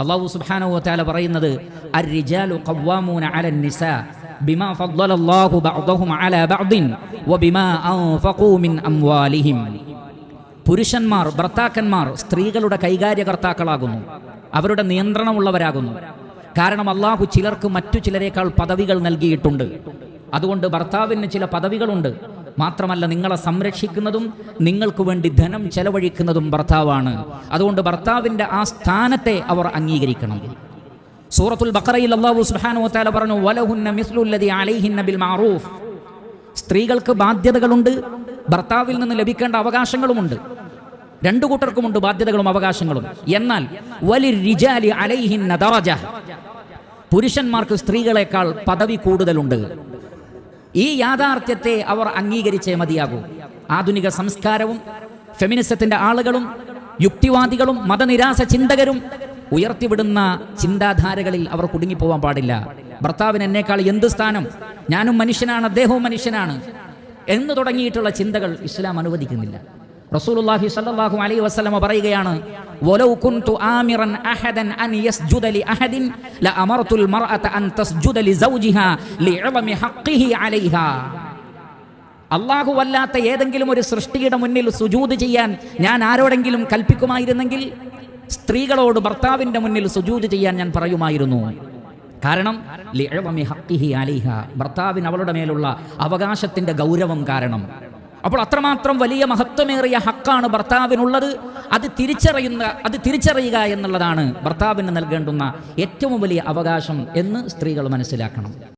അല്ലാഹു സുബ്ഹാനഹു വ തആല പറയുന്നത് അർ-റിജാലു ഖവ്വാമൂന അലൻ നിസാ ബിമാ ഫദ്ദലല്ലാഹു ബഅദഹും അലാ ബഅദിൻ വബിമാ അൻഫഖൂ മിൻ അംവാലിഹിം. പുരുഷന്മാർ, ഭർത്താക്കന്മാർ സ്ത്രീകളുടെ കൈകാര്യകർത്താക്കളാകുന്നു, അവരുടെ നിയന്ത്രണമുള്ളവരാകുന്നു. കാരണം അല്ലാഹു ചിലർക്ക് മറ്റു ചിലരേക്കാൾ പദവികൾ നൽകിയിട്ടുണ്ട്. അതുകൊണ്ട് ഭർത്താവിന് ചില പദവികളുണ്ട്. മാത്രമല്ല, നിങ്ങളെ സംരക്ഷിക്കുന്നതും നിങ്ങൾക്ക് വേണ്ടി ധനം ചെലവഴിക്കുന്നതും ഭർത്താവാണ്. അതുകൊണ്ട് ഭർത്താവിൻ്റെ ആ സ്ഥാനത്തെ അവർ അംഗീകരിക്കണം. സൂറത്തുൽ ബഖറയിൽ അല്ലാഹു സുബ്ഹാനഹു വ തആല പറഞ്ഞു, വലഹുന്ന മിസ്ലുല്ലദി അലൈഹിന്ന ബിൽ മഅറൂഫ്. സ്ത്രീകൾക്ക് ബാധ്യതകളുണ്ട്, ഭർത്താവിൽ നിന്ന് ലഭിക്കേണ്ട അവകാശങ്ങളുമുണ്ട്. രണ്ടു കൂട്ടർക്കുമുണ്ട് ബാധ്യതകളും അവകാശങ്ങളും. എന്നാൽ വലിർരിജാലി അലൈഹിന്ന ദറജ, പുരുഷന്മാർക്ക് സ്ത്രീകളെക്കാൾ പദവി കൂടുതലുണ്ട്. ഈ യാഥാർത്ഥ്യത്തെ അവർ അംഗീകരിച്ചേ മതിയാകൂ. ആധുനിക സംസ്കാരവും ഫെമിനിസത്തിന്റെ ആളുകളും യുക്തിവാദികളും മതനിരാസ ചിന്തകരും ഉയർത്തിവിടുന്ന ചിന്താധാരകളിൽ അവർ കുടുങ്ങിപ്പോവാൻ പാടില്ല. ഭർത്താവിന് എന്നേക്കാൾ എന്ത് സ്ഥാനം, ഞാനും മനുഷ്യനാണ്, അദ്ദേഹവും മനുഷ്യനാണ് എന്ന് തുടങ്ങിയിട്ടുള്ള ചിന്തകൾ ഇസ്ലാം അനുവദിക്കുന്നില്ല. റസൂലുള്ളാഹി സ്വല്ലല്ലാഹു അലൈഹി വസല്ലമ പറയുകയാണ്, വലൗ കുൻതു ആമിറൻ അഹദൻ അൻ യസ്ജുദ ലി അഹദിൻ ലഅമർതുൽ മർഅത അൻ തസ്ജുദ ലി സൗജിഹാ ലിഅളമി ഹഖ്ഖിഹി അലൈഹാ. അല്ലാഹു വല്ലാത്ത ഏതെങ്കിലും ഒരു സൃഷ്ടിയുടെ മുന്നിൽ സുജൂദ് ചെയ്യാൻ ഞാൻ ആരോടെങ്കിലും കൽപ്പിക്കുമായിരുന്നെങ്കിൽ സ്ത്രീകളോട് ഭർത്താവിന്റെ മുന്നിൽ സുജൂദ് ചെയ്യാൻ ഞാൻ പറയുമായിരുന്നു. കാരണം ലിഅളമി ഹഖ്ഖിഹി അലൈഹാ, ഭർത്താവിന് അവളുടെ മേലുള്ള അവകാശത്തിന്റെ ഗൗരവം കാരണം. അപ്പോൾ അത്രമാത്രം വലിയ മഹത്വമേറിയ ഹക്കാണ് ഭർത്താവിനുള്ളത്. അത് തിരിച്ചറിയുക എന്നുള്ളതാണ് ഭർത്താവിന് നൽകേണ്ടുന്ന ഏറ്റവും വലിയ അവകാശം എന്ന് സ്ത്രീകൾ മനസ്സിലാക്കണം.